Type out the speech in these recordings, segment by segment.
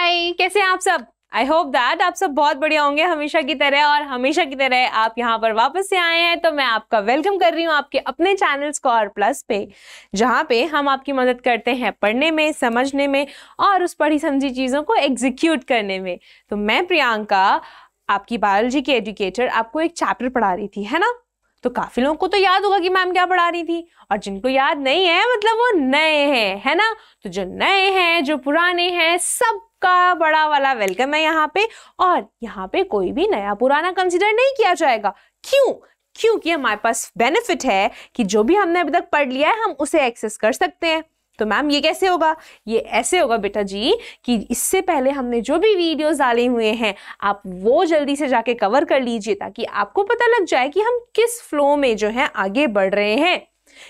हाय, कैसे हैं आप सब? आई होप दैट आप सब बहुत बढ़िया होंगे हमेशा की तरह, और हमेशा की तरह आप यहाँ पर वापस से आए हैं तो मैं आपका वेलकम कर रही हूँ आपके अपने चैनल स्कोर प्लस पे, जहाँ पे हम आपकी मदद करते हैं पढ़ने में, समझने में और उस पढ़ी समझी चीज़ों को एग्जीक्यूट करने में। तो मैं प्रियंका, आपकी बायोलॉजी की एजुकेटर, आपको एक चैप्टर पढ़ा रही थी, है ना? तो काफी लोगों को तो याद होगा कि मैम क्या पढ़ा रही थी, और जिनको याद नहीं है मतलब वो नए हैं, है ना? तो जो नए हैं, जो पुराने हैं, सबका बड़ा वाला वेलकम है यहाँ पे। और यहाँ पे कोई भी नया पुराना कंसीडर नहीं किया जाएगा। क्यों? क्योंकि हमारे पास बेनिफिट है कि जो भी हमने अभी तक पढ़ लिया है हम उसे एक्सेस कर सकते हैं। तो मैम ये कैसे होगा? ये ऐसे होगा बेटा जी कि इससे पहले हमने जो भी वीडियोस डाले हुए हैं आप वो जल्दी से जाके कवर कर लीजिए, ताकि आपको पता लग जाए कि हम किस फ्लो में जो है आगे बढ़ रहे हैं,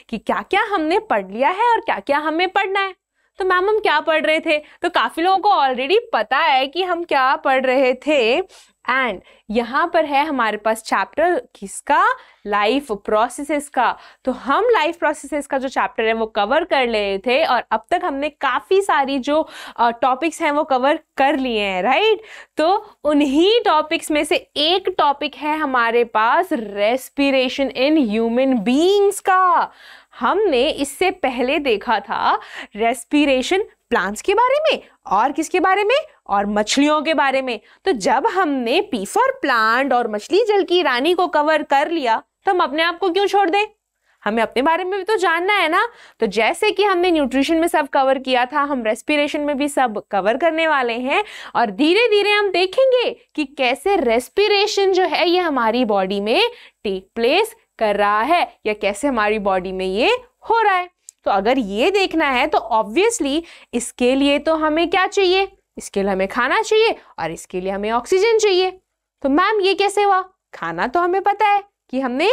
कि क्या क्या हमने पढ़ लिया है और क्या क्या हमें पढ़ना है। तो मैम हम क्या पढ़ रहे थे? तो काफी लोगों को ऑलरेडी पता है कि हम क्या पढ़ रहे थे। एंड यहाँ पर है हमारे पास चैप्टर किसका? लाइफ प्रोसेसेस का। तो हम लाइफ प्रोसेसेस का जो चैप्टर है वो कवर कर रहे थे, और अब तक हमने काफी सारी जो टॉपिक्स हैं वो कवर कर लिए हैं, राइट? तो उन्हीं टॉपिक्स में से एक टॉपिक है हमारे पास रेस्पिरेशन इन ह्यूमन बीइंग्स का। हमने इससे पहले देखा था रेस्पिरेशन प्लांट्स के बारे में, और किसके बारे में? और मछलियों के बारे में। तो जब हमने पी फॉर प्लांट और मछली जल की रानी को कवर कर लिया तो हम अपने आप को क्यों छोड़ दें? हमें अपने बारे में भी तो जानना है ना। तो जैसे कि हमने न्यूट्रिशन में सब कवर किया था, हम रेस्पिरेशन में भी सब कवर करने वाले हैं, और धीरे धीरे हम देखेंगे कि कैसे रेस्पिरेशन जो है ये हमारी बॉडी में टेक प्लेस कर रहा है, या कैसे हमारी बॉडी में ये हो रहा है। तो अगर ये देखना है तो ऑब्वियसली इसके लिए तो हमें क्या चाहिए? इसके लिए हमें खाना चाहिए, और इसके लिए हमें ऑक्सीजन चाहिए। तो मैम ये कैसे हुआ? खाना तो हमें पता है कि हमने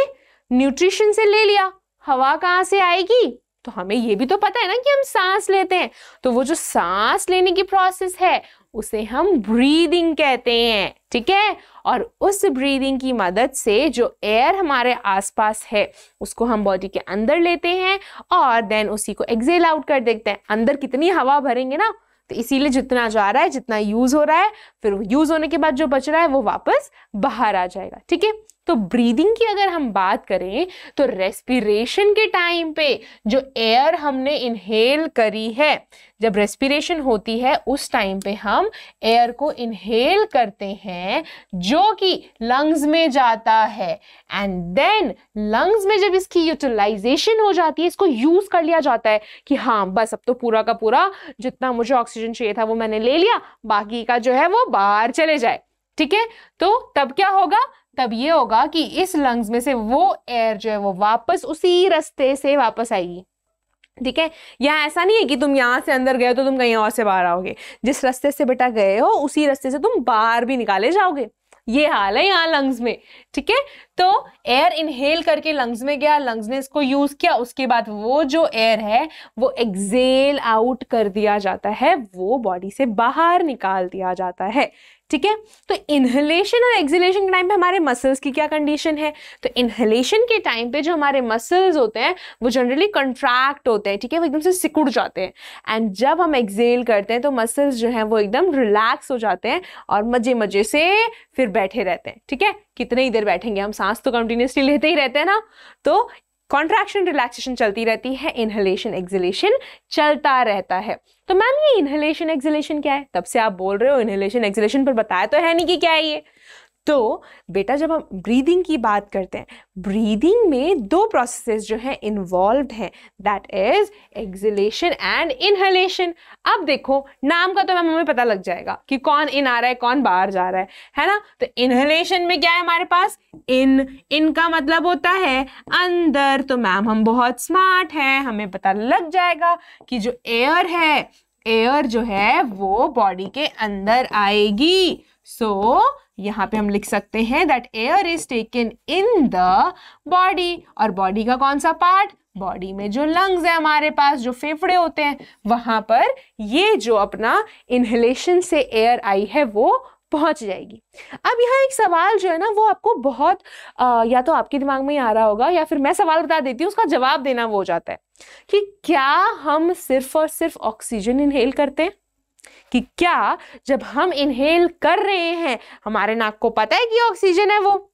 न्यूट्रिशन से ले लिया, हवा कहाँ से आएगी? तो हमें ये भी तो पता है ना कि हम सांस लेते हैं। तो वो जो सांस लेने की प्रोसेस है उसे हम ब्रीदिंग कहते हैं, ठीक है? और उस ब्रीदिंग की मदद से जो एयर हमारे आसपास है उसको हम बॉडी के अंदर लेते हैं, और देन उसी को एक्सेल आउट कर देते हैं। अंदर कितनी हवा भरेंगे ना, तो इसीलिए जितना जा रहा है, जितना यूज हो रहा है, फिर यूज होने के बाद जो बच रहा है वो वापस बाहर आ जाएगा, ठीक है? तो ब्रीदिंग की अगर हम बात करें तो रेस्पिरेशन के टाइम पे जो एयर हमने इनहेल करी है, जब रेस्पिरेशन होती है उस टाइम पे हम एयर को इनहेल करते हैं जो कि लंग्स में जाता है, एंड देन लंग्स में जब इसकी यूटिलाइजेशन हो जाती है, इसको यूज कर लिया जाता है कि हाँ बस अब तो पूरा का पूरा जितना मुझे ऑक्सीजन चाहिए था वो मैंने ले लिया, बाकी का जो है वो बाहर चले जाए, ठीक है? तो तब क्या होगा? तब ये होगा कि इस लंग्स में से वो एयर जो है वो वापस उसी रास्ते से वापस आएगी, ठीक है? यहाँ ऐसा नहीं है कि तुम यहाँ से अंदर गए तो तुम कहीं और से बाहर आओगे। जिस रास्ते से बेटा गए हो उसी रास्ते से तुम बाहर भी निकाले जाओगे। ये हाल है यहाँ लंग्स में, ठीक है? तो एयर इनहेल करके लंग्स में गया, लंग्स ने इसको यूज किया, उसके बाद वो जो एयर है वो एक्सेल आउट कर दिया जाता है, वो बॉडी से बाहर निकाल दिया जाता है, ठीक है? तो इनहेलेशन और एक्सहेलेशन के टाइम पे हमारे मसल्स की क्या कंडीशन है? तो इनहेलेशन के टाइम पे जो हमारे मसल्स होते हैं वो जनरली कंट्रैक्ट होते हैं, ठीक है? वो एकदम से सिकुड़ जाते हैं, एंड जब हम एक्सहेल करते हैं तो मसल्स जो हैं वो एकदम रिलैक्स हो जाते हैं और मजे मजे से फिर बैठे रहते हैं, ठीक है? कितने ही देर बैठेंगे हम, सांस तो कंटिन्यूसली लेते ही रहते हैं ना। तो कॉन्ट्रैक्शन रिलैक्सेशन चलती रहती है, इनहेलेशन एक्सहेलेशन चलता रहता है। तो मैम ये इनहेलेशन एक्सहेलेशन क्या है? तब से आप बोल रहे हो इनहेलेशन एक्सहेलेशन, पर बताया तो है नहीं कि क्या है ये। तो बेटा जब हम ब्रीदिंग की बात करते हैं, ब्रीदिंग में दो प्रोसेसेस जो हैं इन्वॉल्व्ड हैं, that is exhalation and inhalation. अब देखो नाम का तो मैम हमें पता लग जाएगा कि कौन इन आ रहा है कौन बाहर जा रहा है ना? तो इनहेलेशन में क्या है हमारे पास? इन का मतलब होता है अंदर। तो मैम हम बहुत स्मार्ट हैं, हमें पता लग जाएगा कि जो एयर है, एयर जो है वो बॉडी के अंदर आएगी। सो यहाँ पे हम लिख सकते हैं that air is taken in the body. और बॉडी का कौन सा पार्ट? बॉडी में जो लंग्स है हमारे पास, जो फेफड़े होते हैं, वहां पर ये जो अपना इनहेलेशन से एयर आई है वो पहुंच जाएगी। अब यहाँ एक सवाल जो है ना वो आपको बहुत या तो आपके दिमाग में ही आ रहा होगा, या फिर मैं सवाल बता देती हूँ उसका जवाब देना वो हो जाता है कि क्या हम सिर्फ और सिर्फ ऑक्सीजन इनहेल करते हैं? कि क्या जब हम इनहेल कर रहे हैं हमारे नाक को पता है कि ऑक्सीजन है वो?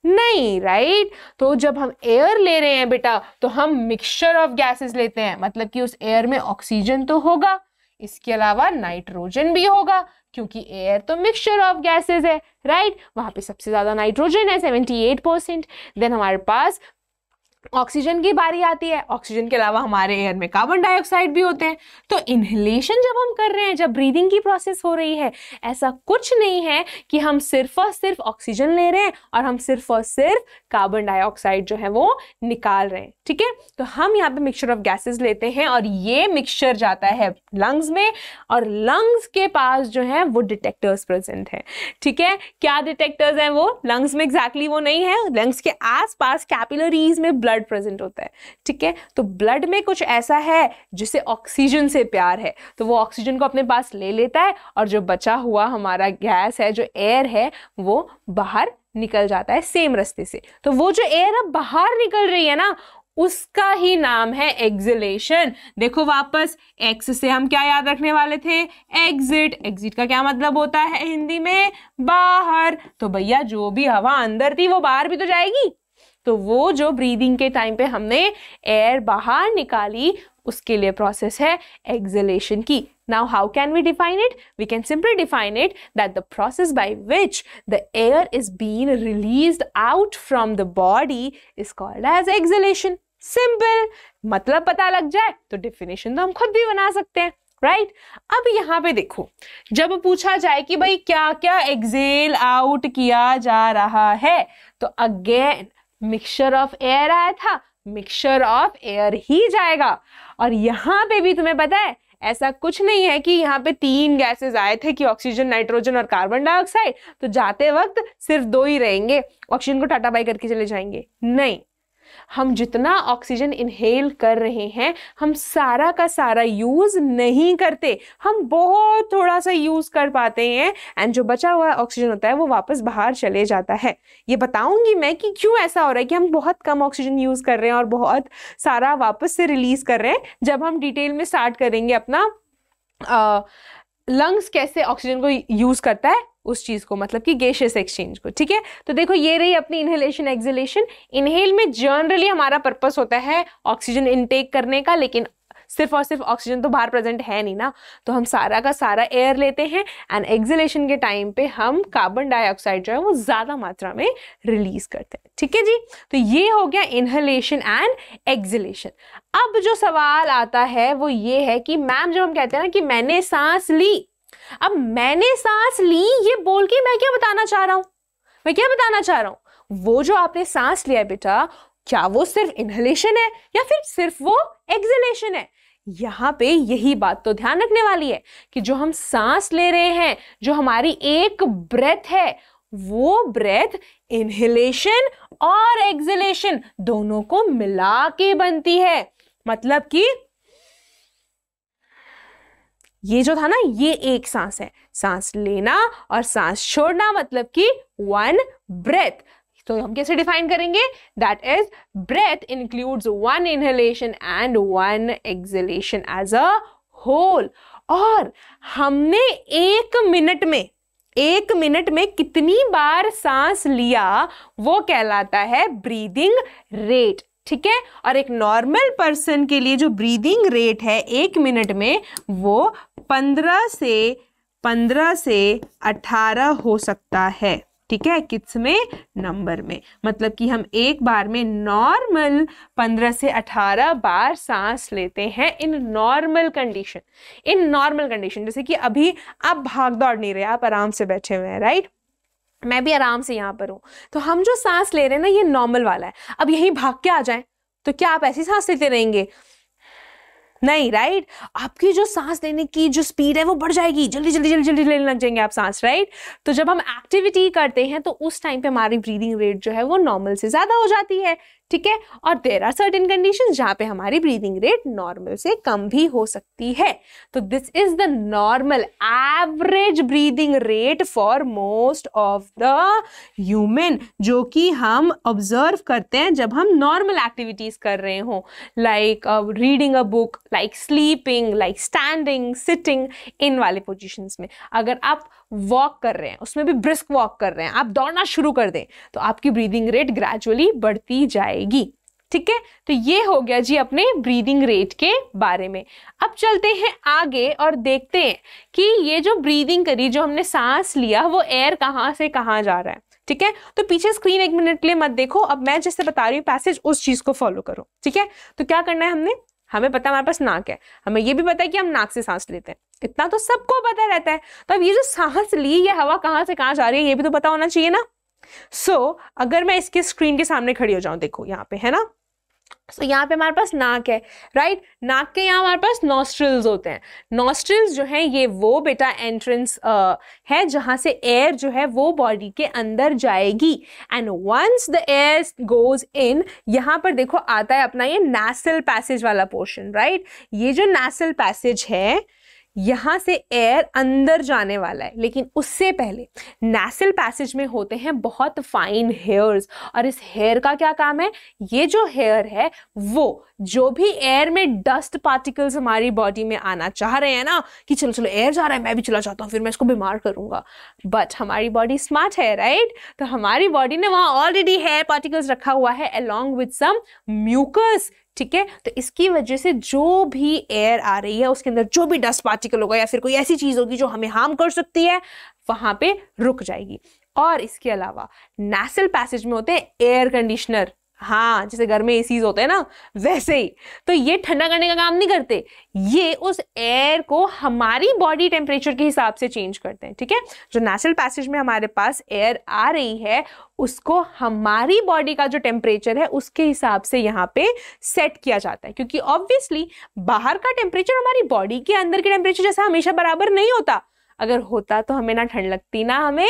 नहीं, राइट? तो जब हम एयर ले रहे हैं बेटा तो हम मिक्सचर ऑफ गैसेस लेते हैं, मतलब कि उस एयर में ऑक्सीजन तो होगा, इसके अलावा नाइट्रोजन भी होगा, क्योंकि एयर तो मिक्सचर ऑफ गैसेस है, राइट? वहां पे सबसे ज्यादा नाइट्रोजन है 78%। देन हमारे पास ऑक्सीजन की बारी आती है। ऑक्सीजन के अलावा हमारे एयर में कार्बन डाइऑक्साइड भी होते हैं। तो इनहेलेशन जब हम कर रहे हैं, जब ब्रीदिंग की प्रोसेस हो रही है, ऐसा कुछ नहीं है कि हम सिर्फ और सिर्फ ऑक्सीजन ले रहे हैं और हम सिर्फ और सिर्फ कार्बन डाइऑक्साइड जो है वो निकाल रहे हैं, ठीक है? तो हम यहाँ पे मिक्सचर ऑफ गैसेस लेते हैं और ये मिक्सचर जाता है लंग्स में, और लंग्स के पास जो है वो डिटेक्टर्स प्रेजेंट है, ठीक है? क्या डिटेक्टर्स हैं वो? लंग्स में एग्जैक्टली वो नहीं है, लंग्स के आसपास कैपिलरीज में ब्लड प्रेजेंट होता है, ठीक है? तो ब्लड में कुछ ऐसा है जिसे ऑक्सीजन से प्यार है, तो वो ऑक्सीजन को अपने पास ले लेता है और जो बचा हुआ हमारा गैस है, जो एयर है, वो बाहर निकल जाता है सेम रास्ते से। तो वो जो एयर अब बाहर निकल रही है ना, उसका ही नाम है एक्सहेलेशन। देखो वापस, एक्स से हम क्या याद रखने वाले थे? एग्जिट। एग्जिट का क्या मतलब होता है हिंदी में? बाहर। तो भैया जो भी हवा अंदर थी वो बाहर भी तो जाएगी। तो वो जो ब्रीदिंग के टाइम पे हमने एयर बाहर निकाली, उसके लिए प्रोसेस है एक्सहेलेशन की। Now how can we define it? We can simply define it that the process by which the air is being released out from the body is called as exhalation. Simple. मतलब पता लग जाए तो definition तो हम खुद भी बना सकते हैं, राइट? अब यहाँ पे देखो, जब पूछा जाए कि भाई क्या क्या एक्सेल आउट किया जा रहा है, तो अगेन मिक्सचर ऑफ एयर आया था, मिक्सचर ऑफ एयर ही जाएगा। और यहाँ पे भी तुम्हें पता है, ऐसा कुछ नहीं है कि यहाँ पे 3 गैसेस आए थे कि ऑक्सीजन, नाइट्रोजन और कार्बन डाइऑक्साइड, तो जाते वक्त सिर्फ 2 ही रहेंगे, ऑक्सीजन को टाटा बाय करके चले जाएंगे। नहीं, हम जितना ऑक्सीजन इनहेल कर रहे हैं, हम सारा का सारा यूज नहीं करते, हम बहुत थोड़ा सा यूज कर पाते हैं, एंड जो बचा हुआ ऑक्सीजन होता है वो वापस बाहर चले जाता है। ये बताऊंगी मैं कि क्यों ऐसा हो रहा है कि हम बहुत कम ऑक्सीजन यूज कर रहे हैं और बहुत सारा वापस से रिलीज कर रहे हैं, जब हम डिटेल में स्टार्ट करेंगे अपना लंग्स कैसे ऑक्सीजन को यूज करता है उस चीज को, मतलब कि गैसियस एक्सचेंज को, ठीक है? तो देखो ये रही अपनी इनहेलेशन एक्सहेलेशन। इनहेल में जनरली हमारा पर्पस होता है ऑक्सीजन इनटेक करने का, लेकिन सिर्फ और सिर्फ ऑक्सीजन तो बाहर प्रेजेंट है नहीं ना, तो हम सारा का सारा एयर लेते हैं, एंड एक्सहेलेशन के टाइम पे हम कार्बन डाइऑक्साइड जो है वो ज्यादा मात्रा में रिलीज करते हैं, ठीक है जी? तो ये हो गया इनहेलेशन एंड एक्सहेलेशन। अब जो सवाल आता है वो ये है कि मैम, जब हम कहते हैं ना कि मैंने सांस ली, अब मैंने सांस ली ये बोल के मैं क्या बताना चाह रहा हूं? मैं क्या बताना चाह रहा हूं? वो जो आपने सांस लिया बेटा, क्या वो सिर्फ इनहेलेशन है या फिर सिर्फ वो एक्सहेलेशन है? यहां पे यही बात तो ध्यान रखने वाली है कि जो हम सांस ले रहे हैं, जो हमारी एक ब्रेथ है, वो ब्रेथ इनहेलेशन और एक्सहेलेशन दोनों को मिला के बनती है। मतलब कि ये जो था ना, ये एक सांस है, सांस लेना और सांस छोड़ना, मतलब कि 1 ब्रेथ। तो हम कैसे डिफाइन करेंगे? That is breath includes 1 inhalation and 1 exhalation as a whole. और हमने 1 मिनट में कितनी बार सांस लिया वो कहलाता है ब्रीदिंग रेट, ठीक है? और एक नॉर्मल पर्सन के लिए जो ब्रीदिंग रेट है 1 मिनट में, वो 15 से 18 हो सकता है, ठीक है? किस में? नंबर में। मतलब कि हम एक बार में नॉर्मल 15 से 18 बार सांस लेते हैं in normal condition. In normal condition जैसे कि अभी आप भाग दौड़ नहीं रहे, आप आराम से बैठे हुए हैं, राइट? मैं भी आराम से यहाँ पर हूँ, तो हम जो सांस ले रहे हैं ना, ये नॉर्मल वाला है। अब यहीं भाग के आ जाएं तो क्या आप ऐसी सांस लेते रहेंगे? नहीं, राइट? आपकी जो सांस लेने की जो स्पीड है वो बढ़ जाएगी, जल्दी जल्दी जल्दी जल्दी लेने लग जाएंगे आप सांस, राइट? तो जब हम एक्टिविटी करते हैं तो उस टाइम पे हमारी ब्रीदिंग रेट जो है वो नॉर्मल से ज्यादा हो जाती है, ठीक है। और देयर आर सर्टेन कंडीशंस जहाँ पे हमारी ब्रीदिंग रेट नॉर्मल से कम भी हो सकती है। तो this is the normal average breathing rate for most of the human, जो कि हम ऑब्जर्व करते हैं जब हम नॉर्मल एक्टिविटीज कर रहे हो, like reading a book, like sleeping, like standing, sitting, इन वाले पोजिशंस में। अगर आप वॉक कर रहे हैं, उसमें भी ब्रिस्क वॉक कर रहे हैं, आप दौड़ना शुरू कर दें तो आपकी ब्रीदिंग रेट ग्रेजुअली बढ़ती जाएगी, ठीक है। तो ये हो गया जी अपने ब्रीदिंग रेट के बारे में। अब चलते हैं आगे और देखते हैं कि ये जो ब्रीदिंग करी, जो हमने सांस लिया, वो एयर कहाँ से कहाँ जा रहा है, ठीक है। तो पीछे स्क्रीन 1 मिनट के लिए मत देखो, अब मैं जैसे बता रही हूँ पैसेज उस चीज को फॉलो करो, ठीक है। तो क्या करना है, हमें पता है हमारे पास नाक है, हमें ये भी पता है कि हम नाक से सांस लेते हैं, इतना तो सबको पता रहता है। तो अब ये जो सांस ली, ये हवा कहाँ से कहाँ जा रही है, ये भी तो पता होना चाहिए ना। अगर मैं इसके स्क्रीन के सामने खड़ी हो जाऊं, देखो यहाँ पे है ना, यहाँ पे हमारे पास नाक है, राइट। नाक के यहाँ हमारे पास नॉस्ट्रिल्स होते हैं। नॉस्ट्रिल्स जो है ये वो बेटा एंट्रेंस है जहां से एयर जो है वो बॉडी के अंदर जाएगी। And once the air goes in, यहाँ पर देखो आता है अपना ये नेसल पैसेज वाला पोर्शन, राइट। ये जो नेसल पैसेज है, यहां से एयर अंदर जाने वाला है, लेकिन उससे पहले नेसल पैसेज में होते हैं बहुत फाइन हेयर्स। और इस हेयर का क्या काम है, ये जो हेयर है वो जो भी एयर में डस्ट पार्टिकल्स हमारी बॉडी में आना चाह रहे हैं ना, कि चलो चलो एयर जा रहा है, मैं भी चला जाता हूँ, फिर मैं इसको बीमार करूंगा, बट हमारी बॉडी स्मार्ट है, राइट। तो हमारी बॉडी ने वहां ऑलरेडी हेयर पार्टिकल्स रखा हुआ है अलॉन्ग विद सम म्यूकस, ठीक है। तो इसकी वजह से जो भी एयर आ रही है उसके अंदर जो भी डस्ट पार्टिकल होगा या फिर कोई ऐसी चीज होगी जो हमें हार्म कर सकती है, वहां पे रुक जाएगी। और इसके अलावा नेसल पैसेज में होते हैं एयर कंडीशनर, हाँ, जैसे घर में एसीज होते हैं ना, वैसे ही। तो ये ठंडा करने का काम नहीं करते, ये उस एयर को हमारी बॉडी टेम्परेचर के हिसाब से चेंज करते हैं, ठीक है। जो नेसल पैसेज में हमारे पास एयर आ रही है, उसको हमारी बॉडी का जो टेम्परेचर है उसके हिसाब से यहाँ पे सेट किया जाता है, क्योंकि ऑब्वियसली बाहर का टेम्परेचर हमारी बॉडी के अंदर के टेम्परेचर जैसा हमेशा बराबर नहीं होता। अगर होता तो हमें ना ठंड लगती ना हमें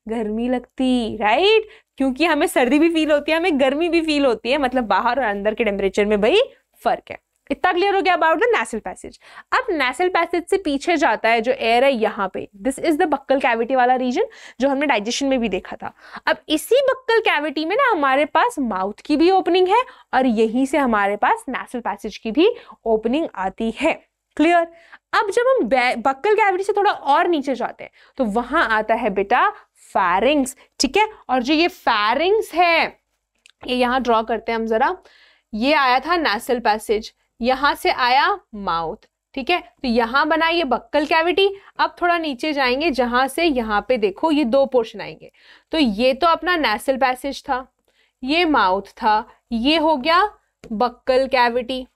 गर्मी लगती, राइट। क्योंकि हमें सर्दी भी फील होती है, हमें गर्मी भी फील होती है, मतलब बाहर और अंदर के टेम्परेचर में भाई फर्क है। इतना क्लियर हो गया अबाउट द नेसल पैसेज। अब नेसल पैसेज से पीछे जाता है जो एयर है यहाँ पे, this is the buccal cavity वाला रीजन जो हमने डाइजेशन में भी देखा था। अब इसी बक्कल कैविटी में ना हमारे पास माउथ की भी ओपनिंग है और यहीं से हमारे पास नेसल पैसेज की भी ओपनिंग आती है, क्लियर। अब जब हम बक्कल कैविटी से थोड़ा और नीचे जाते हैं तो वहां आता है बेटा फैरिंग्स, ठीक है। और जो ये फैरिंग्स है, ये यहां ड्रॉ करते हैं हम जरा, ये आया था नेसल पैसेज, यहां से आया माउथ, ठीक है। तो यहां बना ये बक्कल कैविटी। अब थोड़ा नीचे जाएंगे जहां से यहां पे देखो ये दो पोर्शन आएंगे, तो ये तो अपना नेसल पैसेज था, ये माउथ था, ये हो गया बक्कल कैविटी,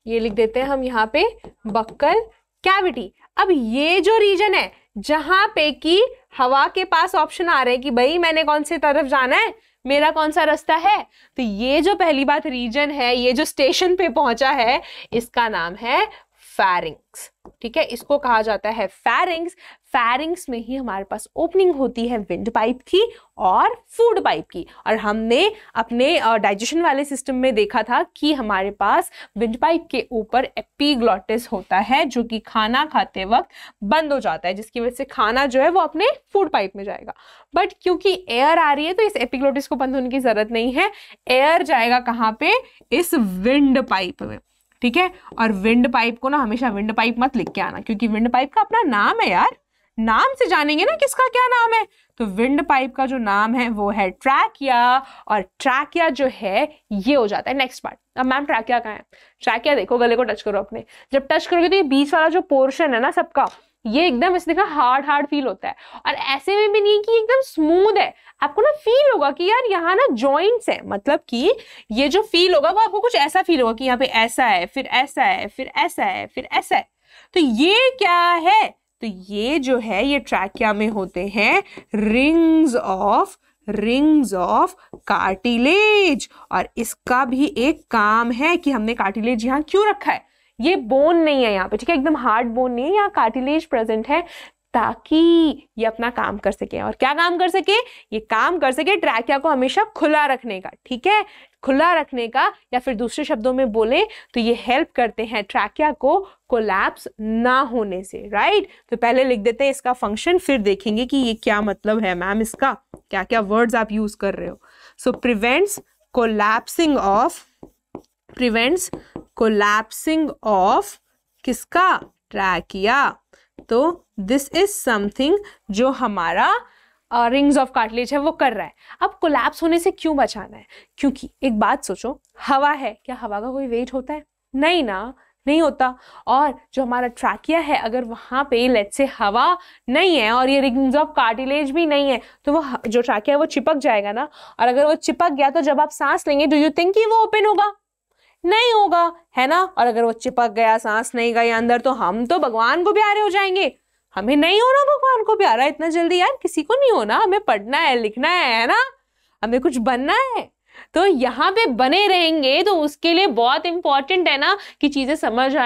ये लिख देते हैं हम यहाँ पे बक्कल कैविटी। अब ये जो रीजन है जहां पे कि हवा के पास ऑप्शन आ रहे हैं कि भाई मैंने कौन से तरफ जाना है, मेरा कौन सा रास्ता है, तो ये जो पहली बात रीजन है, ये जो स्टेशन पे पहुंचा है, इसका नाम है फैरिंग्स, ठीक है। इसको कहा जाता है फैरिंग्स। फैरिंग्स में ही हमारे पास ओपनिंग होती है विंड पाइप की और फूड पाइप की। और हमने अपने डाइजेशन वाले सिस्टम में देखा था कि हमारे पास विंड पाइप के ऊपर एपिग्लॉटिस होता है जो कि खाना खाते वक्त बंद हो जाता है, जिसकी वजह से खाना जो है वो अपने फूड पाइप में जाएगा। बट क्योंकि एयर आ रही है तो इस एपिग्लॉटिस को बंद होने की जरूरत नहीं है, एयर जाएगा कहाँ पे, इस विंड पाइप में, ठीक है। और विंड पाइप को ना हमेशा विंड पाइप मत लिख के आना, क्योंकि विंड पाइप का अपना नाम है यार, नाम से जानेंगे ना किसका क्या नाम है। तो विंड पाइप का जो नाम है वो है ट्रैकिया, और ट्रैकिया जो है ये हो जाता है नेक्स्ट पार्ट। अब मैम ट्रैकिया कहाँ है, ट्रैकिया देखो, गले को टच करो अपने, जब टच करोगे तो ये बीच वाला जो पोर्शन है ना सबका, ये एकदम इस देखा हार्ड फील होता है, और ऐसे में भी नहीं कि एकदम स्मूथ है, आपको ना फील होगा कि यार यहाँ ना जॉइंट्स है, मतलब कि ये जो फील होगा वो आपको कुछ ऐसा फील होगा कि यहाँ पे ऐसा है, फिर ऐसा है, फिर ऐसा है, फिर ऐसा है। तो ये क्या है, तो ये जो है ये ट्रैकिया में होते हैं रिंग्स ऑफ कार्टिलेज। और इसका भी एक काम है कि हमने कार्टिलेज यहाँ क्यों रखा है, ये बोन नहीं है यहाँ पे, ठीक है, एकदम हार्ड बोन नहीं है, यहाँ कार्टिलेज प्रेजेंट है ताकि ये अपना काम कर सके। और क्या काम कर सके? ये काम कर सके ट्रैकिया को हमेशा खुला रखने का, ठीक है, खुला रखने का, या फिर दूसरे शब्दों में बोले तो ये हेल्प करते हैं ट्रैकिया को कोलैप्स ना होने से, राइट। तो पहले लिख देते हैं इसका फंक्शन, फिर देखेंगे कि ये क्या मतलब है मैम, इसका क्या क्या वर्ड्स आप यूज कर रहे हो। सो प्रिवेंट्स कोलैप्सिंग ऑफ किसका? ट्रैकिया। तो दिस इज समथिंग जो हमारा रिंग्स ऑफ कार्टिलेज है वो कर रहा है। अब कोलैप्स होने से क्यों बचाना है? क्योंकि एक बात सोचो, हवा है, क्या हवा का कोई वेट होता है? नहीं ना, नहीं होता। और जो हमारा ट्रैकिया है, अगर वहां पे लेट्स से हवा नहीं है और ये रिंग्स ऑफ कार्टिलेज भी नहीं है, तो वो जो ट्रैकिया है वो चिपक जाएगा ना। और अगर वो चिपक गया तो जब आप सांस लेंगे, डू यू थिंक कि वो ओपन होगा? नहीं होगा, है ना। और अगर वो चिपक गया, सांस नहीं गई अंदर, तो हम तो भगवान को प्यारे हो जाएंगे। हमें नहीं होना भगवान को प्यारा इतना जल्दी, यार किसी को नहीं होना। हमें पढ़ना है, लिखना है ना, हमें कुछ बनना है। तो यहाँ पे बने रहेंगे तो उसके लिए बहुत इंपॉर्टेंट है ना कि चीजें समझ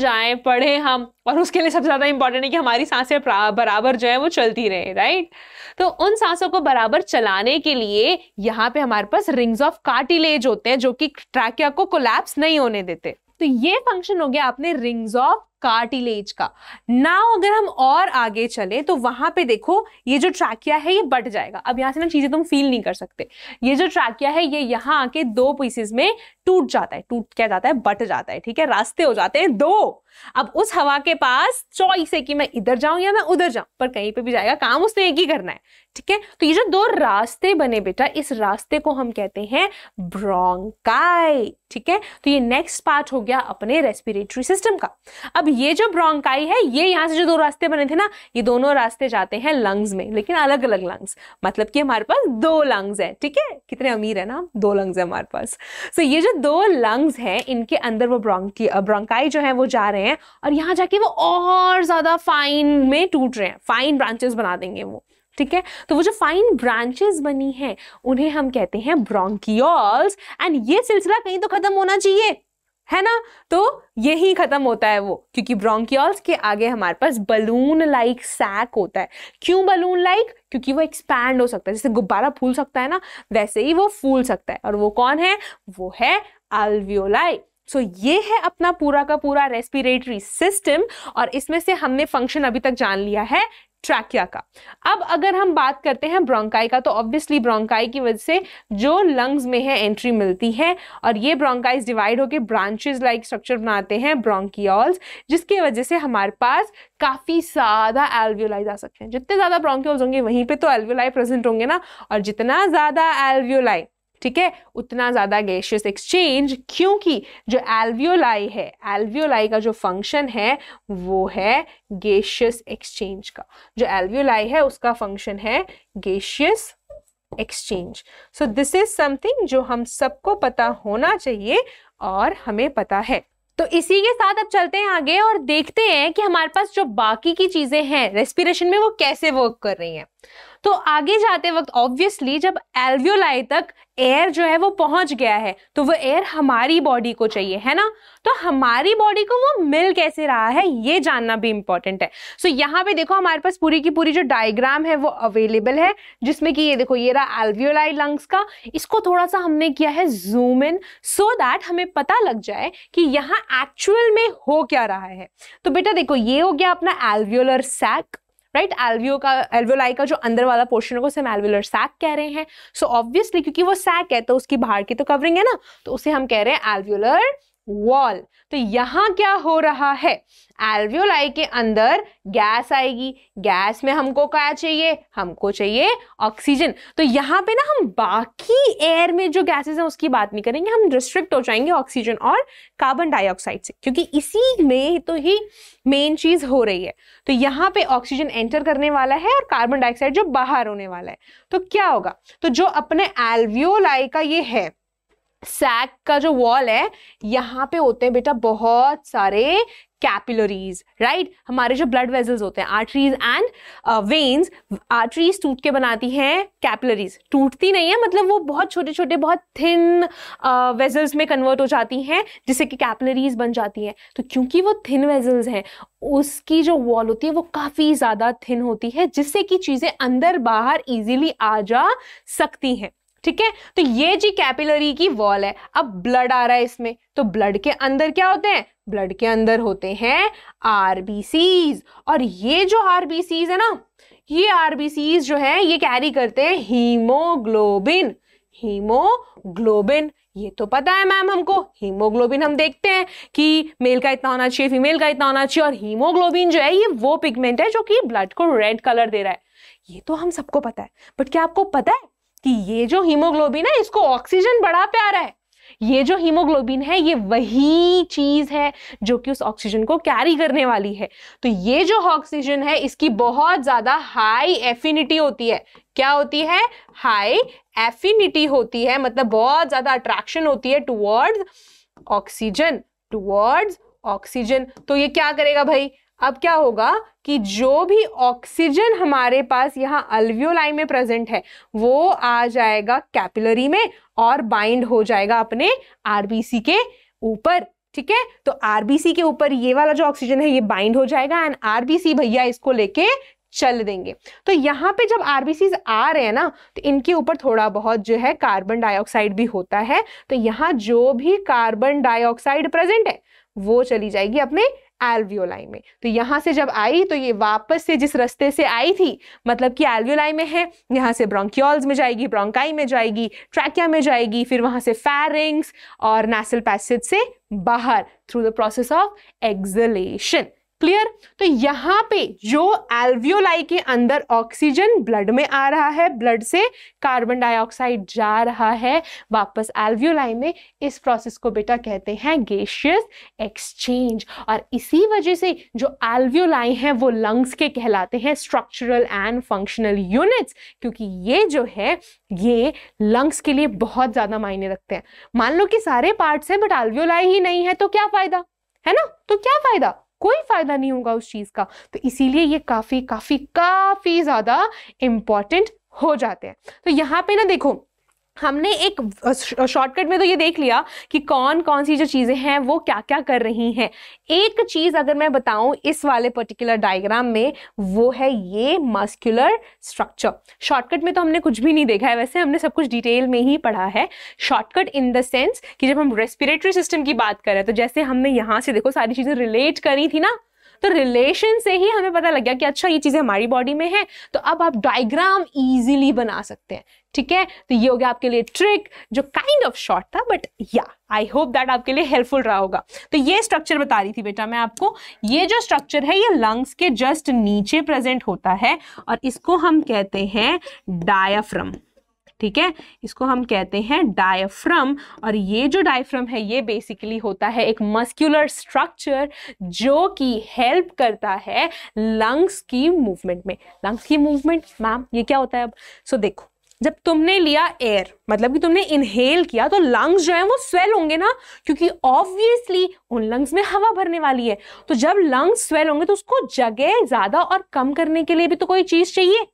आए, पढ़े हम। और उसके लिए सबसे ज्यादा इंपॉर्टेंट है कि हमारी सांसें बराबर जो है वो चलती रहे, राइट। तो उन सांसों को बराबर चलाने के लिए यहाँ पे हमारे पास रिंग्स ऑफ कार्टिलेज होते हैं जो कि ट्रैकिया को कोलैप्स नहीं होने देते। तो ये फंक्शन हो गया अपने रिंग्स ऑफ कार्टिलेज का। नाउ अगर हम और आगे चले तो वहां पे देखो ये जो ट्रैकिया है ये बट जाएगा। अब यहां से ना चीजें तुम फील नहीं कर सकते। ये जो ट्रैकिया है ये यहाँ आके दो पीसेस में टूट जाता है, टूट क्या जाता है, बट जाता है, ठीक है, रास्ते हो जाते हैं दो। अब उस हवा के पास चॉइस है कि मैं इधर जाऊं या मैं उधर जाऊं, पर कहीं पे भी जाएगा, काम उसने एक ही करना है, ठीक है। तो ये जो दो रास्ते बने बेटा, इस रास्ते को हम कहते हैं ब्रोंकाई, ठीक है। तो ये नेक्स्ट पार्ट हो गया अपने रेस्पिरेटरी सिस्टम का। अब ये जो ब्रोंकाई है, ये यहाँ से जो दो रास्ते बने थे ना, ये दोनों रास्ते जाते हैं लंग्स में, लेकिन अलग अलग लंग्स, मतलब कि हमारे पास दो लंग्स है, ठीक है। कितने अमीर है ना, दो लंग्स है हमारे पास। सो ये जो दो लंग्स हैं, इनके अंदर वो ब्रोंकाई जो है वो जा रहे हैं और यहाँ जाके वो और ज्यादा फाइन में टूट रहे हैं, फाइन ब्रांचेस बना देंगे वो, ठीक है। तो वो जो फाइन ब्रांचेस बनी हैं उन्हें हम कहते हैं ब्रोंकियोल्स। एंड ये सिलसिला कहीं तो खत्म होना चाहिए, है ना। तो यही खत्म होता है वो, क्योंकि ब्रोंकियोल्स के आगे हमारे पास बलून लाइक सैक होता है। क्यों बलून लाइक? क्योंकि वो एक्सपैंड हो सकता है, जैसे गुब्बारा फूल सकता है ना, वैसे ही वो फूल सकता है। और वो कौन है? वो है अल्वियोलाई। सो ये है अपना पूरा का पूरा रेस्पिरेटरी सिस्टम, और इसमें से हमने फंक्शन अभी तक जान लिया है ट्रैकिया का। अब अगर हम बात करते हैं ब्रोंकाई का, तो ऑब्वियसली ब्रोंकाई की वजह से जो लंग्स में है एंट्री मिलती है, और ये ब्रोंकाइज डिवाइड होकर ब्रांचेस लाइक स्ट्रक्चर बनाते हैं ब्रोंकियोल्स, जिसकी वजह से हमारे पास काफी ज्यादा एल्वियोलाई आ सकते हैं। जितने ज्यादा ब्रोंकियोल्स होंगे वहीं पे तो एल्वियोलाई प्रेजेंट होंगे ना, और जितना ज्यादा एल्वियोलाई, ठीक है, उतना ज्यादा गैसियस एक्सचेंज, क्योंकि जो एल्वियोलाई है, एल्वियोलाई का जो फंक्शन है वो है गैसियस एक्सचेंज का। जो एल्वियोलाई है उसका फंक्शन है gaseous exchange. So this is something जो हम सबको पता होना चाहिए और हमें पता है। तो इसी के साथ अब चलते हैं आगे और देखते हैं कि हमारे पास जो बाकी की चीजें हैं रेस्पिरेशन में वो कैसे वर्क कर रही हैं। तो आगे जाते वक्त ऑब्वियसली जब एल्वियोलाई तक एयर जो है वो पहुंच गया है, तो वो एयर हमारी बॉडी को चाहिए, है ना। तो हमारी बॉडी को वो मिल कैसे रहा है ये जानना भी इंपॉर्टेंट है। सो यहाँ पे देखो हमारे पास पूरी की पूरी जो डायग्राम है वो अवेलेबल है, जिसमें कि ये देखो ये रहा एल्वियोलाई लंग्स का। इसको थोड़ा सा हमने किया है जूम इन, सो दैट हमें पता लग जाए कि यहाँ एक्चुअल में हो क्या रहा है। तो बेटा देखो ये हो गया अपना एल्वियोलर सैक, राइट। एल्वियोलाई का जो अंदर वाला पोर्शन है उसे हम एल्वियोलर सैक कह रहे हैं। सो ऑब्वियसली क्योंकि वो सैक है तो उसकी बाहर की तो कवरिंग है ना, तो उसे हम कह रहे हैं एल्वियोलर वॉल। तो यहां क्या हो रहा है, एल्वियोलाई के अंदर गैस आएगी, गैस में हमको क्या चाहिए, हमको चाहिए ऑक्सीजन। तो यहाँ पे ना हम बाकी एयर में जो गैसेस हैं उसकी बात नहीं करेंगे, हम रिस्ट्रिक्ट हो जाएंगे ऑक्सीजन और कार्बन डाइऑक्साइड से, क्योंकि इसी में तो ही मेन चीज हो रही है। तो यहाँ पे ऑक्सीजन एंटर करने वाला है और कार्बन डाइऑक्साइड जो बाहर होने वाला है। तो क्या होगा, तो जो अपने एल्वियोलाई का ये है सैक का जो वॉल है, यहाँ पे होते हैं बेटा बहुत सारे कैपिलरीज, राइट। हमारे जो ब्लड वेजल्स होते हैं, आर्टरीज एंड वेन्स, आर्टरीज टूट के बनाती हैं, कैपिलरीज टूटती नहीं है, मतलब वो बहुत छोटे छोटे बहुत थिन वेजल्स में कन्वर्ट हो जाती हैं, जिससे कि कैपिलरीज बन जाती हैं। तो क्योंकि वो थिन वेजल्स हैं, उसकी जो वॉल होती है वो काफी ज्यादा थिन होती है, जिससे कि चीजें अंदर बाहर इजीली आ जा सकती हैं, ठीक है। तो ये जी कैपिलरी की वॉल है। अब ब्लड आ रहा है इसमें, तो ब्लड के अंदर क्या होते हैं? ब्लड के अंदर होते हैं आरबीसीज, और ये जो आरबीसीज है ना, ये आरबीसीज जो है ये कैरी करते हैं हीमोग्लोबिन। हीमोग्लोबिन ये तो पता है मैम हमको, हीमोग्लोबिन हम देखते हैं कि मेल का इतना होना चाहिए, फीमेल का इतना होना चाहिए, और हीमोग्लोबिन जो है ये वो पिगमेंट है जो कि ब्लड को रेड कलर दे रहा है। ये तो हम सबको पता है, बट क्या आपको पता है कि ये जो हीमोग्लोबिन है इसको ऑक्सीजन बड़ा प्यारा है। ये जो हीमोग्लोबिन है ये वही चीज है जो कि उस ऑक्सीजन को कैरी करने वाली है। तो ये जो ऑक्सीजन है इसकी बहुत ज्यादा हाई एफिनिटी होती है। क्या होती है? हाई एफिनिटी होती है, मतलब बहुत ज्यादा अट्रैक्शन होती है टुवर्ड्स ऑक्सीजन, टुवर्ड्स ऑक्सीजन। तो ये क्या करेगा भाई? अब क्या होगा कि जो भी ऑक्सीजन हमारे पास यहाँ अल्वियोलाई में प्रेजेंट है वो आ जाएगा कैपिलरी में और बाइंड हो जाएगा अपने आरबीसी के ऊपर, ठीक है। तो आरबीसी के ऊपर ये वाला जो ऑक्सीजन है ये बाइंड हो जाएगा एंड आरबीसी भैया इसको लेके चल देंगे। तो यहाँ पे जब आरबीसीज आ रहे हैं ना तो इनके ऊपर थोड़ा बहुत जो है कार्बन डाइऑक्साइड भी होता है। तो यहाँ जो भी कार्बन डाइऑक्साइड प्रेजेंट है वो चली जाएगी अपने एल्वियोलाई में। तो यहां से जब आई तो ये वापस से जिस रास्ते से आई थी, मतलब कि एल्वियोलाई में है, यहां से ब्रोंकियोल्स में जाएगी, ब्रोंकाई में जाएगी, ट्रैकिया में जाएगी, फिर वहां से फेरिंग्स और नासल पैसेज से बाहर through the process of acceleration. Clear? तो यहाँ पे जो एल्वियोलाई के अंदर ऑक्सीजन ब्लड में आ रहा है, ब्लड से कार्बन डाइऑक्साइड जा रहा है वापस एल्वियोलाई में, इस प्रोसेस को बेटा कहते हैं गैसियस एक्सचेंज। और इसी वजह से जो एल्वियोलाई हैं वो लंग्स के कहलाते हैं स्ट्रक्चरल एंड फंक्शनल यूनिट्स, क्योंकि ये जो है ये लंग्स के लिए बहुत ज्यादा मायने रखते हैं। मान लो कि सारे पार्ट्स हैं बट एल्वियोलाई ही नहीं है तो क्या फायदा, है ना? तो क्या फायदा? कोई फायदा नहीं होगा उस चीज का। तो इसीलिए ये काफी काफी काफी ज्यादा इंपॉर्टेंट हो जाते हैं। तो यहाँ पे ना देखो, हमने एक शॉर्टकट में तो ये देख लिया कि कौन कौन सी जो चीजें हैं वो क्या क्या कर रही हैं। एक चीज अगर मैं बताऊं इस वाले पर्टिकुलर डायग्राम में, वो है ये मस्कुलर स्ट्रक्चर। शॉर्टकट में तो हमने कुछ भी नहीं देखा है, वैसे हमने सब कुछ डिटेल में ही पढ़ा है। शॉर्टकट इन द सेंस कि जब हम रेस्पिरेटरी सिस्टम की बात करें तो जैसे हमने यहां से देखो सारी चीजें रिलेट करी थी ना, तो रिलेशन से ही हमें पता लग गया कि अच्छा ये चीजें हमारी बॉडी में है। तो अब आप डायग्राम इजीली बना सकते हैं, ठीक है। तो ये हो गया आपके लिए ट्रिक जो काइंड ऑफ शॉर्ट था, बट या आई होप दैट आपके लिए हेल्पफुल रहा होगा। तो ये स्ट्रक्चर बता रही थी बेटा मैं आपको, ये जो स्ट्रक्चर है ये लंग्स के जस्ट नीचे प्रेजेंट होता है और इसको हम कहते हैं डायाफ्राम, ठीक है। इसको हम कहते हैं डायफ्राम। और ये जो डायफ्राम है ये बेसिकली होता है एक मस्कुलर स्ट्रक्चर जो कि हेल्प करता है लंग्स की मूवमेंट में। लंग्स की मूवमेंट मैम ये क्या होता है? अब सो देखो, जब तुमने लिया एयर, मतलब कि तुमने इनहेल किया, तो लंग्स जो है वो स्वेल होंगे ना, क्योंकि ऑब्वियसली उन लंग्स में हवा भरने वाली है। तो जब लंग्स स्वेल होंगे तो उसको जगह ज्यादा और कम करने के लिए भी तो कोई चीज चाहिए।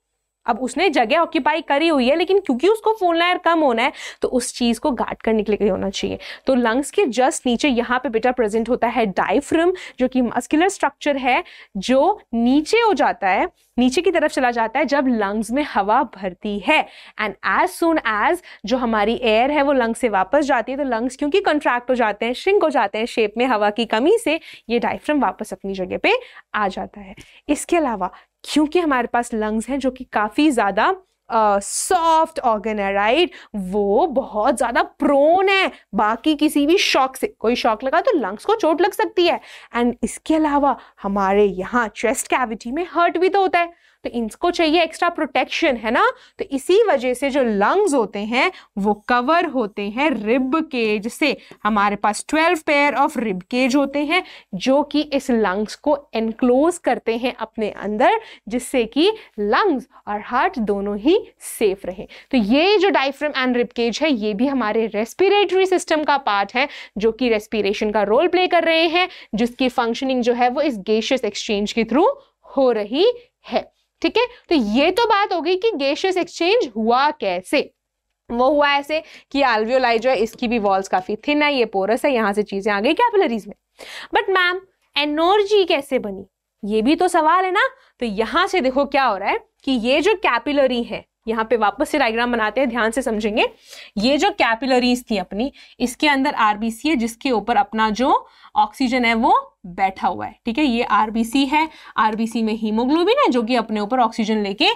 अब उसने जगह ऑक्यूपाई करी हुई है, लेकिन क्योंकि उसको फूलना है, कम होना है, तो उस चीज को गार्ड करने के लिए कोई होना चाहिए। तो लंग्स के जस्ट नीचे यहाँ पे बेटा प्रेजेंट होता है डायफ्राम, जो कि मस्कुलर स्ट्रक्चर है जो नीचे हो जाता है, नीचे की तरफ चला जाता है जब लंग्स में हवा भरती है। एंड एज सून एज जो हमारी एयर है वो लंग्स से वापस जाती है, तो लंग्स क्योंकि कंट्रैक्ट हो जाते हैं, श्रिंक हो जाते हैं शेप में हवा की कमी से, ये डायफ्राम वापस अपनी जगह पे आ जाता है। इसके अलावा क्योंकि हमारे पास लंग्स हैं जो कि काफी ज्यादा सॉफ्ट ऑर्गन है, राइट, वो बहुत ज्यादा प्रोन है बाकी किसी भी शॉक से। कोई शॉक लगा तो लंग्स को चोट लग सकती है। एंड इसके अलावा हमारे यहाँ चेस्ट कैविटी में हर्ट भी तो होता है। तो तो इनको चाहिए एक्स्ट्रा प्रोटेक्शन, है ना। तो इसी वजह से जो लंग्स होते हैं वो कवर होते हैं रिब केज से। हमारे पास 12 पेयर ऑफ रिब केज होते हैं जो कि इस लंग्स को एनक्लोज करते हैं अपने अंदर, जिससे कि लंग्स और हार्ट दोनों ही सेफ रहे। तो ये जो डायफ्राम एंड रिब केज है ये भी हमारे रेस्पिरेटरी सिस्टम का पार्ट है, जो कि रेस्पिरेशन का रोल प्ले कर रहे हैं, जिसकी फंक्शनिंग जो है वो इस गैसियस एक्सचेंज के थ्रू हो रही है। ठीक है, तो ये तो बात हो गई कि गैसियस एक्सचेंज हुआ कैसे। वो हुआ ऐसे कि एल्वियोलाई जो है इसकी भी वॉल्स काफी थिन है, ये पोरस है, यहां से चीजें आ गई कैपिलरीज में। बट मैम एनर्जी कैसे बनी, ये भी तो सवाल है ना। तो यहां से देखो क्या हो रहा है कि ये जो कैपिलरी है, यहाँ पे वापस से डायग्राम बनाते हैं, ध्यान से समझेंगे। ये जो कैपिलरीज थी अपनी, इसके अंदर आरबीसी है जिसके ऊपर अपना जो ऑक्सीजन है वो बैठा हुआ है। ठीक है, ये आरबीसी है, आरबीसी में हीमोग्लोबिन है जो कि अपने ऊपर ऑक्सीजन लेके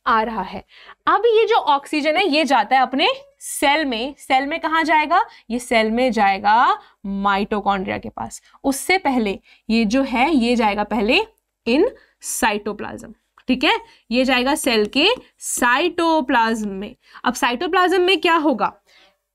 आ रहा है। अब ये जो ऑक्सीजन है ये जाता है अपने सेल में। सेल में कहाँ जाएगा, ये सेल में जाएगा माइटोकॉन्ड्रिया के पास। उससे पहले ये जो है ये जाएगा पहले इन साइटोप्लाज्म। ठीक है, ये जाएगा सेल के साइटोप्लाज्म में। अब साइटोप्लाज्म में क्या होगा,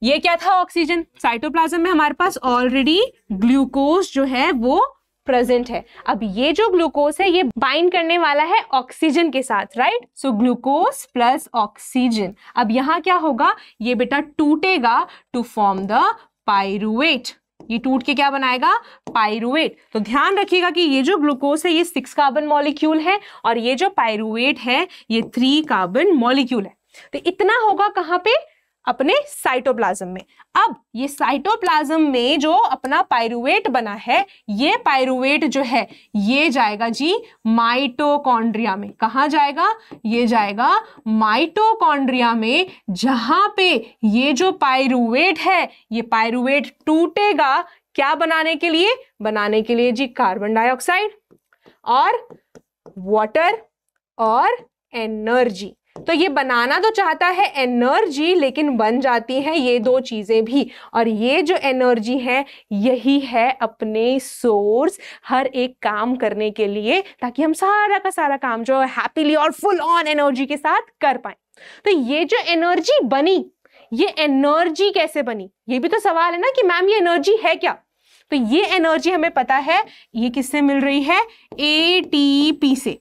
ये क्या था ऑक्सीजन, साइटोप्लाज्म में हमारे पास ऑलरेडी ग्लूकोज जो है वो प्रेजेंट है। अब ये जो ग्लूकोज है ये बाइंड करने वाला है ऑक्सीजन के साथ, right. So glucose plus oxygen. अब यहाँ क्या होगा, ये बेटा टूटेगा टू फॉर्म द पाइरुवेट। ये टूट के क्या बनाएगा, पाइरुवेट। तो ध्यान रखिएगा कि ये जो ग्लूकोज है ये 6 कार्बन मॉलिक्यूल है और ये जो पाइरुवेट है ये 3 कार्बन मॉलिक्यूल है। तो इतना होगा कहाँ पे, अपने साइटोप्लाज्म में। अब ये साइटोप्लाज्म में जो अपना पाइरुवेट बना है, ये पाइरुवेट जो है ये जाएगा जी माइटोकॉन्ड्रिया में। कहाँ जाएगा, ये जाएगा माइटोकॉन्ड्रिया में, जहां पे ये जो पाइरुवेट है ये पाइरुवेट टूटेगा क्या बनाने के लिए, बनाने के लिए जी कार्बन डाइऑक्साइड और वाटर और एनर्जी। तो ये बनाना तो चाहता है एनर्जी, लेकिन बन जाती है ये दो चीजें भी। और ये जो एनर्जी है यही है अपने सोर्स हर एक काम करने के लिए, ताकि हम सारा का सारा काम जो है हैप्पीली और फुल ऑन एनर्जी के साथ कर पाए। तो ये जो एनर्जी बनी, ये एनर्जी कैसे बनी, ये भी तो सवाल है ना कि मैम ये एनर्जी है क्या। तो ये एनर्जी हमें पता है ये किससे मिल रही है, एटीपी से।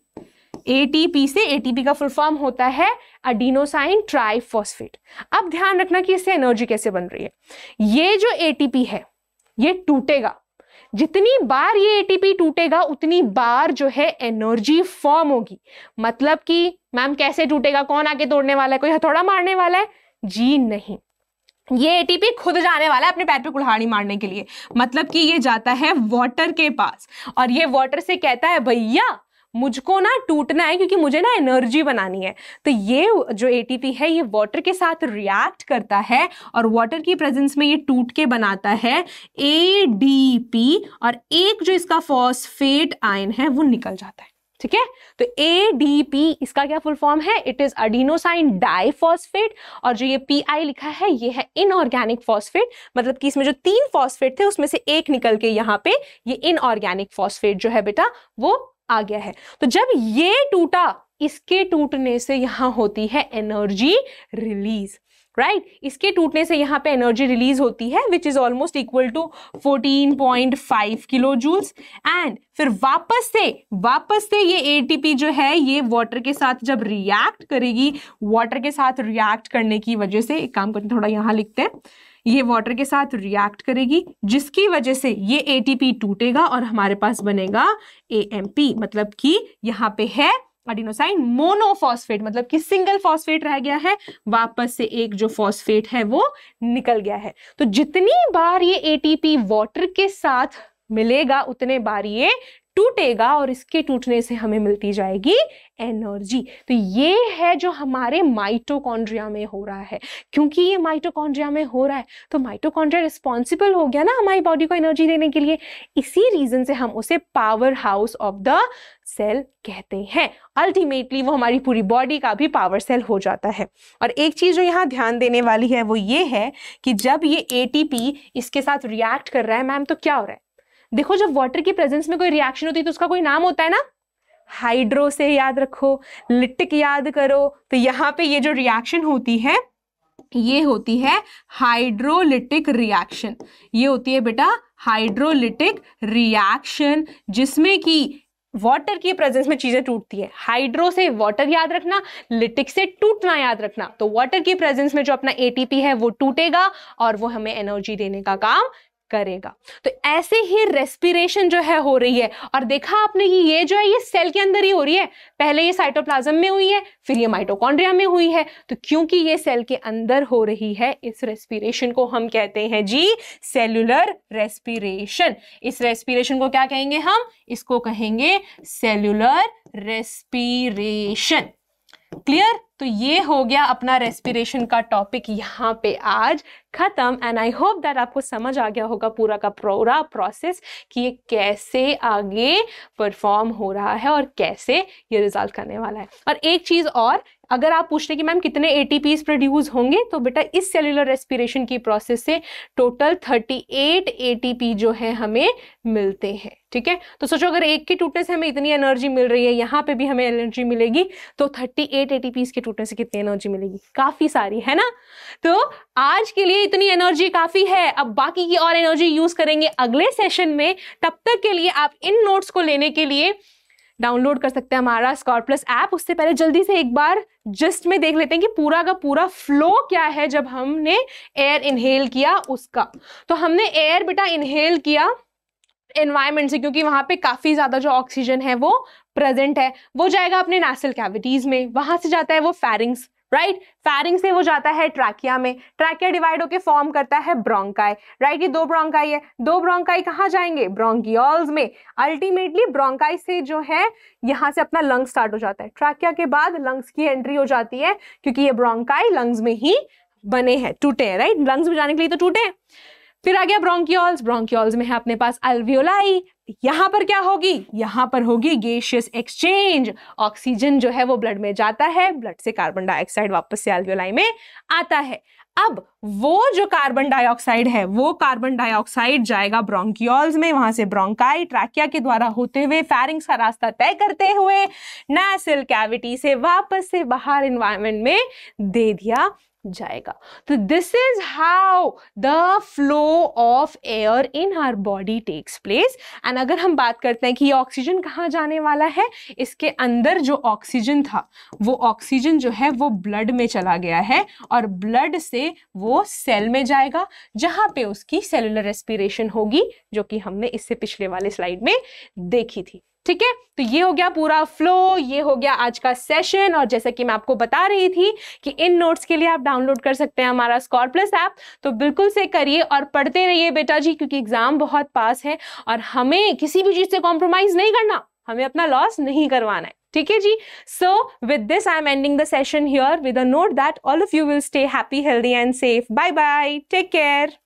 एटीपी से, एटीपी का फुल फॉर्म होता है एडिनोसाइन ट्राइफॉस्फेट। अब ध्यान रखना कि इससे एनर्जी कैसे बन रही है। ये जो एटीपी है ये टूटेगा, जितनी बार ये एटीपी टूटेगा उतनी बार जो है एनर्जी फॉर्म होगी। मतलब कि मैम कैसे टूटेगा, कौन आके तोड़ने वाला है, कोई हथौड़ा मारने वाला है, जी नहीं। ये एटीपी खुद जाने वाला है अपने पैर पे कुल्हाड़ी मारने के लिए। मतलब कि ये जाता है वाटर के पास और ये वाटर से कहता है भैया मुझको ना टूटना है क्योंकि मुझे ना एनर्जी बनानी है। तो ये जो एटीपी है ये वाटर के साथ रिएक्ट करता है और वाटर की प्रेजेंस में ये टूट के बनाता है एडीपी और एक जो इसका फॉस्फेट आयन है वो निकल जाता है। ठीक है, तो एडीपी इसका क्या फुल फॉर्म है, इट इज एडिनोसाइन डाइफॉस्फेट। और जो ये पीआई लिखा है ये है इनऑर्गेनिक फॉस्फेट। मतलब कि इसमें जो 3 फॉस्फेट थे उसमें से एक निकल के यहाँ पे ये इनऑर्गेनिक फॉस्फेट जो है बेटा वो आ गया है। तो जब ये टूटा, इसके टूटने से यहां होती है एनर्जी रिलीज, राइट। इसके टूटने से यहां पे एनर्जी रिलीज होती है which is almost equal to 14.5 kilo joules. And फिर वापस से ये एटीपी जो है ये वाटर के साथ जब रिएक्ट करेगी, वाटर के साथ रिएक्ट करने की वजह से, एक काम करते थोड़ा यहां लिखते हैं, ये वाटर के साथ रिएक्ट करेगी जिसकी वजह से ये एटीपी टूटेगा और हमारे पास बनेगा एएमपी। मतलब कि यहाँ पे है एडिनोसाइन मोनोफॉस्फेट, मतलब कि सिंगल फॉस्फेट रह गया है, वापस से एक जो फॉस्फेट है वो निकल गया है। तो जितनी बार ये एटीपी वाटर के साथ मिलेगा उतने बार ये टूटेगा और इसके टूटने से हमें मिलती जाएगी एनर्जी। तो ये है जो हमारे माइटोकॉन्ड्रिया में हो रहा है। क्योंकि ये माइटोकॉन्ड्रिया में हो रहा है तो माइटोकॉन्ड्रिया रिस्पॉन्सिबल हो गया ना हमारी बॉडी को एनर्जी देने के लिए। इसी रीजन से हम उसे powerhouse of the cell कहते हैं। अल्टीमेटली वो हमारी पूरी बॉडी का भी पावर सेल हो जाता है। और एक चीज जो यहाँ ध्यान देने वाली है वो ये है कि जब ये एटीपी इसके साथ रिएक्ट कर रहा है मैम, तो क्या हो रहा है, देखो जब वाटर की प्रेजेंस में कोई रिएक्शन होती है तो उसका कोई नाम होता है ना, हाइड्रो से याद रखो, लिटिक याद करो, तो यहाँ पे ये जो रिएक्शन होती है ये होती है हाइड्रोलिटिक रिएक्शन। ये होती है बेटा हाइड्रोलिटिक रिएक्शन, जिसमें कि वाटर की प्रेजेंस में चीजें टूटती है। हाइड्रो से वाटर याद रखना, लिटिक से टूटना याद रखना। तो वाटर की प्रेजेंस में जो अपना एटीपी है वो टूटेगा और वो हमें एनर्जी देने का काम करेगा। तो ऐसे ही रेस्पिरेशन जो है हो रही है, और देखा आपने कि ये जो है ये सेल के अंदर ही हो रही है। पहले ये साइटोप्लाज्म में हुई है, फिर ये माइटोकॉन्ड्रिया में हुई है। तो क्योंकि ये सेल के अंदर हो रही है, इस रेस्पिरेशन को हम कहते हैं जी सेल्यूलर रेस्पिरेशन। इस रेस्पिरेशन को क्या कहेंगे हम? इसको कहेंगे सेल्यूलर रेस्पिरेशन। क्लियर? तो ये हो गया अपना रेस्पिरेशन का टॉपिक यहाँ पे आज खत्म। एंड आई होप दैट आपको समझ आ गया होगा पूरा का पूरा प्रोसेस कि ये कैसे आगे परफॉर्म हो रहा है और कैसे ये रिजल्ट करने वाला है। और एक चीज और, अगर आप पूछ रहे कि मैम कितने एटीपीज प्रोड्यूस होंगे, तो बेटा इस सेल्यूलर रेस्पिरेशन की प्रोसेस से टोटल 38 एटीपी जो है हमें मिलते हैं। ठीक है, तो सोचो अगर एक के टूटने से हमें इतनी एनर्जी मिल रही है, यहाँ पे भी हमें एनर्जी मिलेगी, तो 38 एटीपीज के टूटने से कितनी एनर्जी मिलेगी? काफी सारी, है ना? तो आज के लिए इतनी एनर्जी काफी है। अब बाकी की और एनर्जी यूज करेंगे अगले सेशन में। तब तक के लिए आप इन नोट्स को लेने के लिए डाउनलोड कर सकते हैं हमारा स्कॉर प्लस ऐप। उससे पहले जल्दी से एक बार जस्ट में देख लेते हैं कि पूरा का पूरा फ्लो क्या है जब हमने एयर इनहेल किया उसका। तो हमने एयर बेटा इनहेल किया एनवायरमेंट से, क्योंकि वहां पे काफी ज्यादा जो ऑक्सीजन है वो प्रेजेंट है। वो जाएगा अपने नासल कैविटीज में, वहां से जाता है वो फेरिंग्स, राइट? फेरिंग से वो जाता है ट्रैकिया में, ट्रैकिया डिवाइड होके फॉर्म करता है ब्रोंकाई, राइट? ये 2 ब्रोंकाई है, 2 ब्रोंकाई कहाँ जाएंगे? ब्रोंकियोल्स में। अल्टीमेटली ब्रोंकाई से जो है यहाँ से अपना लंग स्टार्ट हो जाता है। ट्रैकिया के बाद लंग्स की एंट्री हो जाती है, क्योंकि ये ब्रोंकाई लंग्स में ही बने हैं, टूटे हैं, राइट? लंग्स में जाने के लिए तो टूटे हैं। फिर आ गया ब्रोंकियोल्स, ब्रोंकियोल्स में है अपने पास अल्वियोलाई। यहां पर क्या होगी? यहां पर होगी गैसियस एक्सचेंज। ऑक्सीजन जो है वो ब्लड में जाता है, ब्लड से कार्बन डाइऑक्साइड वापस से अल्वियोलाई में आता है। अब वो जो कार्बन डाइऑक्साइड है, वो कार्बन डाइऑक्साइड जाएगा ब्रोंकियोल्स में, वहां से ब्रोंकाई ट्रैकिया के द्वारा होते हुए फेरिंग्स का रास्ता तय करते हुए नासल कैविटी से वापस से बाहर एनवायरनमेंट में दे दिया जाएगा। तो this is how the flow of air in our body takes place. And अगर हम बात करते हैं कि ये ऑक्सीजन कहाँ जाने वाला है, इसके अंदर जो ऑक्सीजन था वो ऑक्सीजन जो है वो ब्लड में चला गया है, और ब्लड से वो सेल में जाएगा, जहां पे उसकी सेलुलर रेस्पिरेशन होगी, जो कि हमने इससे पिछले वाले स्लाइड में देखी थी। ठीक है, तो ये हो गया पूरा फ्लो, ये हो गया आज का सेशन। और जैसे कि मैं आपको बता रही थी कि इन नोट्स के लिए आप डाउनलोड कर सकते हैं हमारा स्कॉर प्लस ऐप, तो बिल्कुल से करिए और पढ़ते रहिए बेटा जी, क्योंकि एग्जाम बहुत पास है और हमें किसी भी चीज से कॉम्प्रोमाइज नहीं करना, हमें अपना लॉस नहीं करवाना है। ठीक है जी, so with this I am ending the session here with a note that all of you will stay happy, healthy and safe. Bye bye, take care.